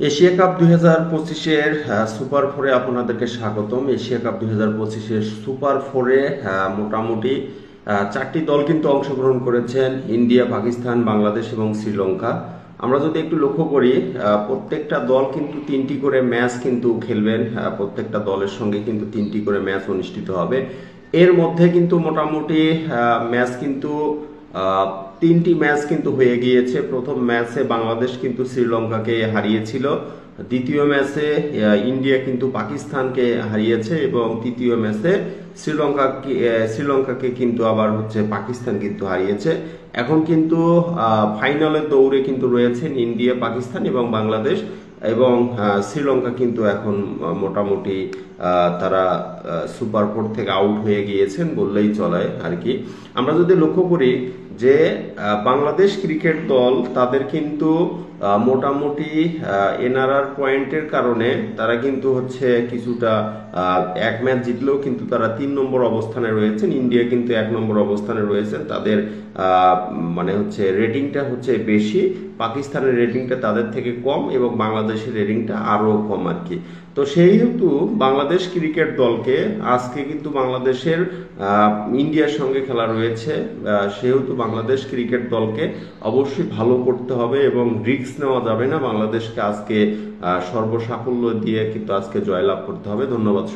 Asia cup 2025-এর super ফোরে আপনাদেরকে স্বাগতম। এশিয়া কাপ 2025-এর সুপার ফোরে মোটামুটি চারটি দল কিন্তু অংশগ্রহণ করেছেন: ইন্ডিয়া, পাকিস্তান, বাংলাদেশ এবং শ্রীলঙ্কা। আমরা যদি একটু লক্ষ্য করি, প্রত্যেকটা দল কিন্তু তিনটি করে ম্যাচ কিন্তু খেলবেন। প্রত্যেকটা দলের সঙ্গে কিন্তু তিনটি করে ম্যাচ অনুষ্ঠিত হবে। এর মধ্যে কিন্তু মোটামুটি ম্যাচ কিন্তু তিনটি ম্যাচ কিন্তু হয়ে গিয়েছে। প্রথম ম্যাচে বাংলাদেশ কিন্তু শ্রীলঙ্কাকে হারিয়েছিল, দ্বিতীয় ম্যাচে ইন্ডিয়া কিন্তু পাকিস্তানকে হারিয়েছে এবং তৃতীয় ম্যাচে শ্রীলঙ্কাকে কিন্তু আবার পাকিস্তান কিন্তু হারিয়েছে। এখন কিন্তু ফাইনালের দৌড়ে কিন্তু রয়েছেন ইন্ডিয়া, পাকিস্তান এবং বাংলাদেশ, এবং শ্রীলঙ্কা কিন্তু এখন মোটামুটি তারা সুপার ফোর থেকে আউট হয়ে গিয়েছেন বললেই চলে আর কি। আমরা যদি লক্ষ্য করি যে বাংলাদেশ ক্রিকেট দল তাদের কিন্তু মোটামুটি এনআরআর পয়েন্টের কারণে তারা কিন্তু কিছুটা এক ম্যাচ জিতলেও কিন্তু তারা 3 নম্বর অবস্থানে রয়েছেন। ইন্ডিয়া কিন্তু 1 নম্বর অবস্থানে রয়েছেন। তাদের মানে রেটিংটা বেশি, পাকিস্তানের রেটিংটা তাদের থেকে কম এবং বাংলাদেশের রেটিংটা আরও কম আর কি। তো সেই হেতু বাংলাদেশ ক্রিকেট দলকে আজকে কিন্তু বাংলাদেশের ইন্ডিয়ার সঙ্গে খেলা রয়েছে, সেহেতু বাংলাদেশ ক্রিকেট দলকে অবশ্যই ভালো করতে হবে এবং রিস্ক নেওয়া যাবে না। বাংলাদেশকে আজকে সর্বসাফল্য দিয়ে কিন্তু আজকে জয়লাভ করতে হবে। ধন্যবাদ।